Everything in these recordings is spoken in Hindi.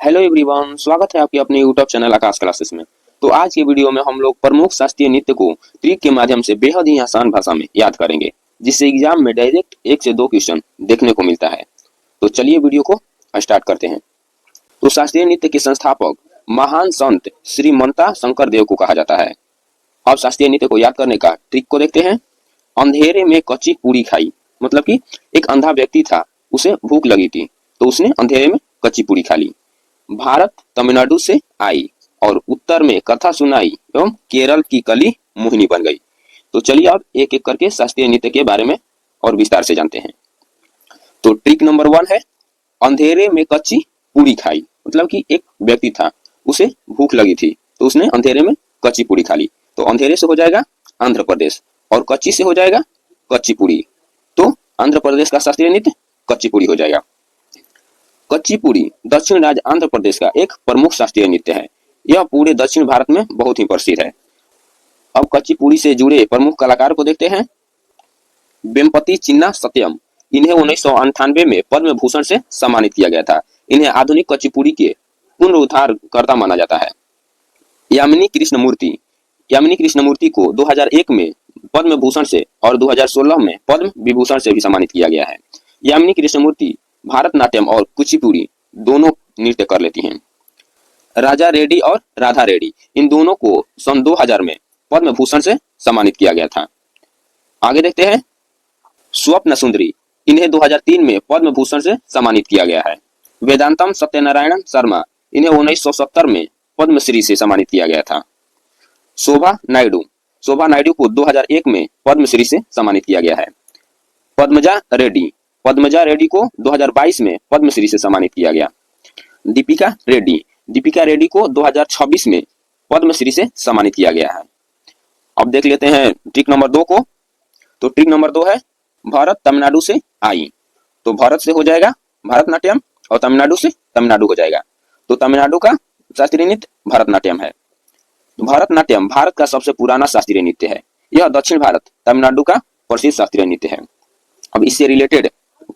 हेलो एवरीवन, स्वागत है आपके अपने यूट्यूब चैनल आकाश क्लासेस में। तो आज की वीडियो में हम लोग प्रमुख शास्त्रीय नृत्य को ट्रिक के माध्यम से बेहद ही आसान भाषा में याद करेंगे, जिससे एग्जाम में डायरेक्ट 1 से 2 क्वेश्चन देखने को मिलता है। तो चलिए वीडियो को स्टार्ट करते हैं। तो शास्त्रीय नृत्य के संस्थापक महान संत श्री मनता शंकर देव को कहा जाता है। अब शास्त्रीय नृत्य को याद करने का ट्रिक को देखते हैं। अंधेरे में कच्ची पूरी खाई, मतलब कि एक अंधा व्यक्ति था, उसे भूख लगी थी, तो उसने अंधेरे में कच्ची पूरी खा ली। भारत तमिलनाडु से आई और उत्तर में कथा सुनाई एवं केरल की कली मोहिनी बन गई। तो चलिए अब एक एक करके शास्त्रीय नृत्य के बारे में और विस्तार से जानते हैं। तो ट्रिक नंबर 1 है अंधेरे में कच्ची पूरी खाई, मतलब कि एक व्यक्ति था, उसे भूख लगी थी, तो उसने अंधेरे में कच्ची पूरी खा ली। तो अंधेरे से हो जाएगा आंध्र प्रदेश और कच्ची से हो जाएगा कच्ची पूरी। तो आंध्र प्रदेश का शास्त्रीय नृत्य कच्ची पूरी हो जाएगा। कच्ची पूरी दक्षिण राज्य आंध्र प्रदेश का एक प्रमुख शास्त्रीय नृत्य है। यह पूरे दक्षिण भारत में बहुत ही प्रसिद्ध है। अब कच्ची पूरी से जुड़े प्रमुख कलाकार को देखते हैं। वेम्पति चिन्ना सत्यम, इन्हें 1998 में पद्म भूषण से सम्मानित किया गया था। इन्हें आधुनिक कच्ची पूरी के पुनरुद्धारकर्ता माना जाता है। यामिनी कृष्णमूर्ति को 2001 में पद्म भूषण से और 2016 में पद्म विभूषण से भी सम्मानित किया गया है। यामिनी कृष्णमूर्ति भारतनाट्यम और कुचिपुड़ी दोनों नृत्य कर लेती हैं। राजा रेड्डी और राधा रेड्डी, इन दोनों को सन 2000 में पद्म भूषण से सम्मानित किया गया था। आगे देखते हैं स्वप्न सुंदरी, इन्हें 2003 में पद्म भूषण से सम्मानित किया गया है। वेदांतम सत्यनारायण शर्मा, इन्हें 1970 में पद्मश्री से सम्मानित किया गया था। शोभा नायडू को 2001 में पद्मश्री से सम्मानित किया गया है। पद्मजा रेड्डी को 2022 में पद्मश्री से सम्मानित किया गया। दीपिका रेड्डी को 2026 में पद्मश्री से सम्मानित किया गया है। अब देख लेते हैं ट्रिक नंबर 2 को। तो ट्रिक नंबर 2 है भारत तमिलनाडु से आई। तो भारत से हो जाएगा भारतनाट्यम और तमिलनाडु से तमिलनाडु हो जाएगा। तो तमिलनाडु का शास्त्रीय नृत्य भारतनाट्यम है। भारतनाट्यम भारत का सबसे पुराना शास्त्रीय नृत्य है। यह दक्षिण भारत तमिलनाडु का प्रसिद्ध शास्त्रीय नृत्य है। अब इससे रिलेटेड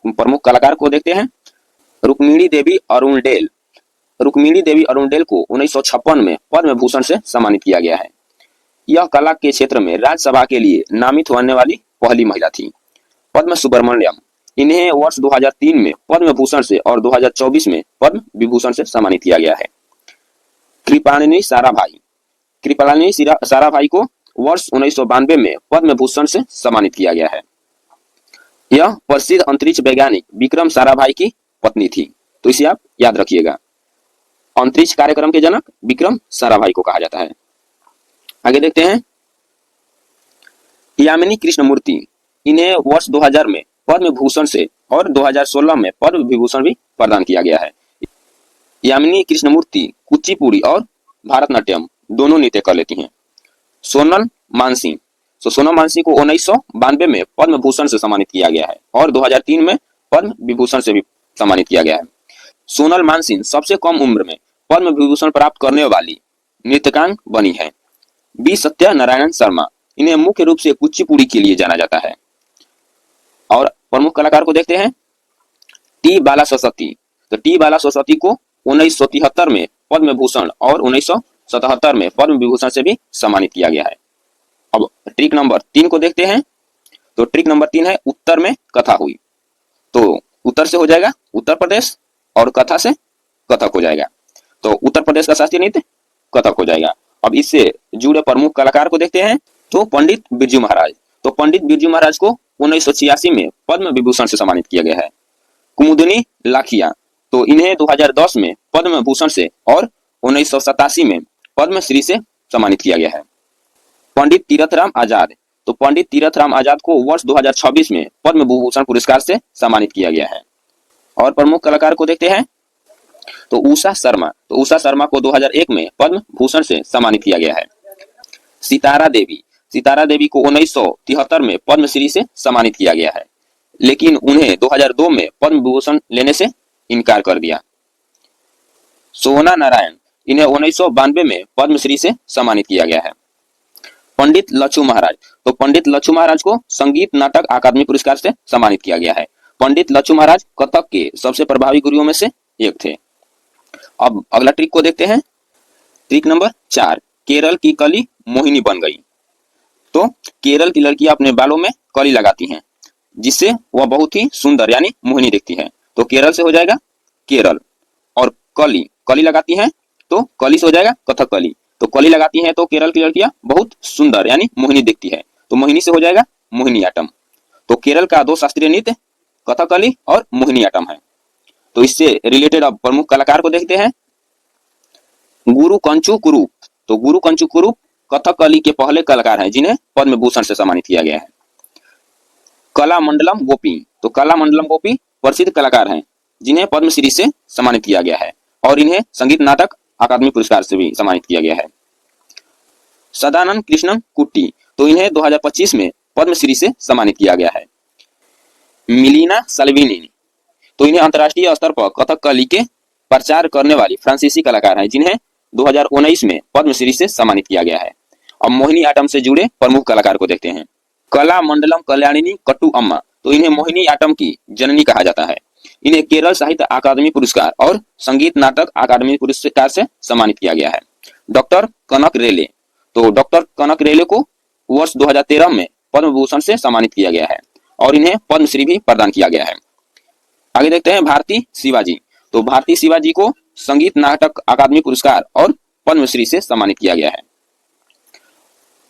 प्रमुख कलाकार को देखते हैं। रुक्मिणी देवी अरुणडेल को 1956 में पद्म भूषण से सम्मानित किया गया है। यह कला के क्षेत्र में राज्यसभा के लिए नामित होने वाली पहली महिला थी। पद्म सुब्रमण्यम, इन्हें वर्ष 2003 में पद्म भूषण से और 2024 में पद्म विभूषण से सम्मानित किया गया है। कृपालिनी साराभाई को वर्ष 1992 में पद्म भूषण से सम्मानित किया गया है। यह प्रसिद्ध अंतरिक्ष वैज्ञानिक विक्रम साराभाई की पत्नी थी, तो इसे आप याद रखिएगा। अंतरिक्ष कार्यक्रम के जनक विक्रम साराभाई को कहा जाता है। आगे देखते हैं यामिनी कृष्णमूर्ति, इन्हें वर्ष 2000 में पद्म भूषण से और 2016 में पद्म विभूषण भी प्रदान किया गया है। यामिनी कृष्णमूर्ति कुचिपुड़ी और भारतनाट्यम दोनों नृत्य कर लेती हैं। सोनल मानसिंह को 1992 में पद्म भूषण से सम्मानित किया गया है और 2003 में पद्म विभूषण से भी सम्मानित किया गया है। सोनल मानसिंह सबसे कम उम्र में पद्म विभूषण प्राप्त करने वाली नृत्यकांग बनी है। बी सत्यनारायण शर्मा, इन्हें मुख्य रूप से कुचिपुड़ी के लिए जाना जाता है। और प्रमुख कलाकार को देखते हैं। टी बाला सरस्वती को 1973 में पद्म भूषण और 1977 में पद्म विभूषण से भी सम्मानित किया गया है। अब ट्रिक नंबर 3 को देखते हैं। तो ट्रिक नंबर 3 है उत्तर में कथा हुई। तो उत्तर से हो जाएगा उत्तर प्रदेश और कथा से कथक हो जाएगा। तो उत्तर प्रदेश का शास्त्रीय नृत्य कथक हो जाएगा। अब इससे जुड़े प्रमुख कलाकार को देखते हैं। तो पंडित बिरजू महाराज को 1986 में पद्म विभूषण से सम्मानित किया गया है। कुमुदिनी लाखिया, तो इन्हें 2010 में पद्म भूषण से और 1987 में पद्मश्री से सम्मानित किया गया है। पंडित तीरथ राम आजाद को वर्ष 2026 में पद्म भूषण पुरस्कार से सम्मानित किया गया है। और प्रमुख कलाकार को देखते हैं। तो उषा शर्मा को 2001 में पद्म भूषण से सम्मानित किया गया है। सितारा देवी को 1973 में पद्मश्री से सम्मानित किया गया है, लेकिन उन्हें 2002 में पद्म भूषण लेने से इनकार कर दिया। सोना नारायण, इन्हें 1992 में पद्मश्री से सम्मानित किया गया है। पंडित लच्छू महाराज को संगीत नाटक अकादमी पुरस्कार से सम्मानित किया गया है। पंडित लच्छू महाराज कथक के सबसे प्रभावी गुरुओं में से एक थे। अब अगला ट्रिक को देखते हैं। ट्रिक नंबर 4, केरल की कली मोहिनी बन गई। तो केरल की लड़कियां अपने बालों में कली लगाती हैं, जिससे वह बहुत ही सुंदर यानी मोहिनी दिखती है। तो केरल से हो जाएगा केरल, और कली कली लगाती हैं तो कली से हो जाएगा कथकली। तो कली लगाती हैं तो केरल की लड़कियां बहुत सुंदर यानी मोहिनी दिखती है, तो मोहिनी से हो जाएगा मोहिनीअट्टम। तो केरल का 2 शास्त्रीय नृत्य कथकली और मोहिनीअट्टम है। तो इससे रिलेटेड अब प्रमुख कलाकार को देखते हैं। गुरु कंचु कुरुप। तो गुरु कंचु कुरुप कथकली के पहले कलाकार हैं जिन्हें पद्म भूषण से सम्मानित किया गया है। कलामंडलम गोपी। तो कलामंडलम गोपी प्रसिद्ध कलाकार हैं जिन्हें पद्मश्री से सम्मानित किया गया है, और इन्हें संगीत नाटक अकादमी पुरस्कार से भी सम्मानित किया गया है। सदानंद कृष्णन कुट्टी। तो इन्हें 2025 में पद्मश्री से सम्मानित किया गया है। मिलीना साल्विनी। तो इन्हें अंतर्राष्ट्रीय स्तर पर कथकली के प्रचार करने वाली फ्रांसीसी कलाकार हैं जिन्हें 2019 में पद्मश्री से सम्मानित किया गया है। अब मोहिनीअट्टम से जुड़े प्रमुख कलाकार को देखते हैं। कला मंडलम कल्याणिनी कट्टू अम्मा। तो इन्हें मोहिनीअट्टम की जननी कहा जाता है। इन्हें केरल साहित्य अकादमी पुरस्कार और संगीत नाटक अकादमी पुरस्कार से सम्मानित किया गया है। डॉक्टर कनक रेले। तो डॉक्टर कनक रेले को वर्ष 2013 में पद्म भूषण से सम्मानित किया गया है, और इन्हें पद्मश्री भी प्रदान किया गया है। आगे देखते हैं भारती शिवाजी। तो भारती शिवाजी को संगीत नाटक अकादमी पुरस्कार और पद्मश्री से सम्मानित किया गया है।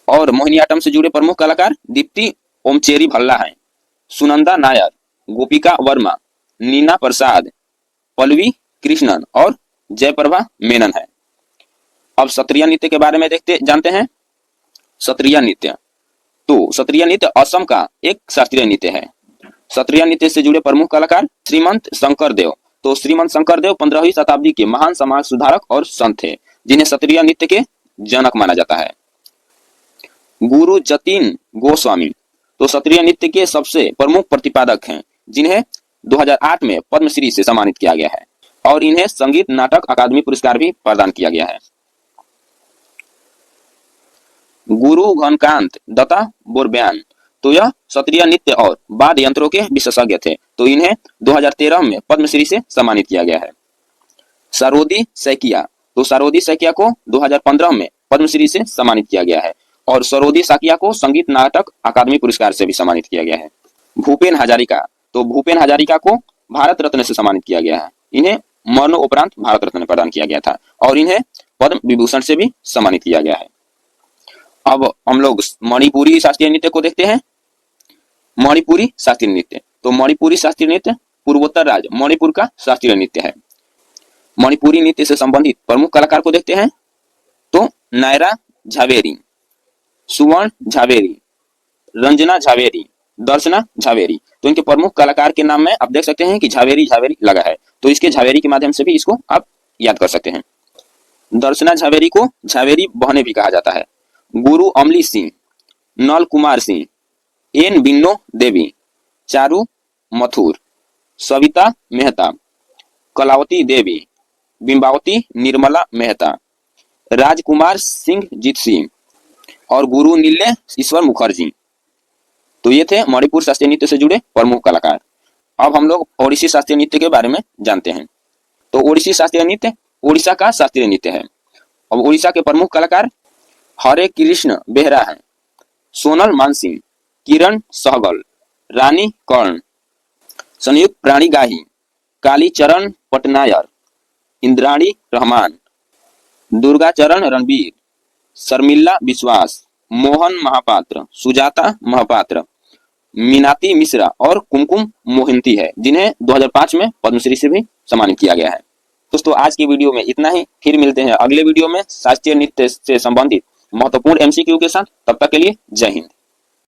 और मोहिनीअट्टम से जुड़े प्रमुख कलाकार दीप्ति ओमचेरी भल्ला हैं, सुनंदा नायर, गोपिका वर्मा, नीना प्रसाद, पल्लवी कृष्णन और जयप्रभा मेनन है। अब सत्रिया नृत्य के बारे में जानते हैं। सत्रिया नृत्य। तो सत्रिया नृत्य असम का एक शास्त्रीय नृत्य है। सत्रिया नृत्य से जुड़े प्रमुख कलाकार श्रीमंत शंकरदेव। तो श्रीमंत शंकरदेव 15वीं शताब्दी के महान समाज सुधारक और संत थे जिन्हें सत्रिया नृत्य के जनक माना जाता है। गुरु जतिन गोस्वामी। तो सत्रिया नृत्य के सबसे प्रमुख प्रतिपादक हैं जिन्हें 2008 में पद्मश्री से सम्मानित किया गया है, और इन्हें संगीत नाटक अकादमी पुरस्कार भी प्रदान किया गया है। गुरु घनकांत दत्ता बोरब्यान। तो यह सत्रिया नृत्य और वाद्य यंत्रों के विशेषज्ञ थे, तो इन्हें 2013 में पद्मश्री से सम्मानित किया गया है। सरोदी सैकिया। तो सरोदी सैकिया को 2015 में पद्मश्री से सम्मानित किया गया है, और सरोदी सैकिया को संगीत नाटक अकादमी पुरस्कार से भी सम्मानित किया गया है। भूपेन हजारिका। तो भूपेन हजारिका को भारत रत्न से सम्मानित किया गया है। इन्हें मरणोपरांत भारत रत्न प्रदान किया गया था, और इन्हें पद्म विभूषण से भी सम्मानित किया गया है। अब हम लोग मणिपुरी शास्त्रीय नृत्य को देखते हैं। मणिपुरी शास्त्रीय नृत्य। तो मणिपुरी शास्त्रीय नृत्य पूर्वोत्तर राज्य मणिपुर का शास्त्रीय नृत्य है। मणिपुरी नृत्य से संबंधित प्रमुख कलाकार को देखते हैं। तो नायरा झावेरी, सुवर्ण झावेरी, रंजना झावेरी, दर्शना झावेरी। तो इनके प्रमुख कलाकार के नाम में आप देख सकते हैं कि झावेरी झावेरी लगा है, तो इसके झावेरी के माध्यम से भी इसको आप याद कर सकते हैं। दर्शना झावेरी को झावेरी बहने भी कहा जाता है। गुरु अमली सिंह, नल कुमार सिंह, एन बिन्नो देवी, चारू मथुर, सविता मेहता, कलावती देवी, बिंबावती निर्मला मेहता, राजकुमार सिंह जीत सिंह और गुरु नीले ईश्वर मुखर्जी। तो ये थे मणिपुर शास्त्रीय नृत्य से जुड़े प्रमुख कलाकार। अब हम लोग ओडिसी शास्त्रीय नृत्य के बारे में जानते हैं। तो ओडिसी शास्त्रीय नृत्य ओडिशा का शास्त्रीय नृत्य है। अब ओडिशा के प्रमुख कलाकार हरे कृष्ण बेहरा हैं, सोनल मानसिंह, किरण सहगल, रानी कर्ण, संयुक्त प्राणी गाही, कालीचरण पटनायर, इंद्राणी रहमान, दुर्गाचरण रणबीर, शर्मिला विश्वास, मोहन महापात्र, सुजाता महापात्र, मीनाती मिश्रा और कुमकुम मोहिंती है, जिन्हें 2005 में पद्मश्री से भी सम्मानित किया गया है। दोस्तों आज की वीडियो में इतना ही। फिर मिलते हैं अगले वीडियो में शास्त्रीय नृत्य से संबंधित महत्वपूर्ण MCQ के साथ। तब तक के लिए जय हिंद।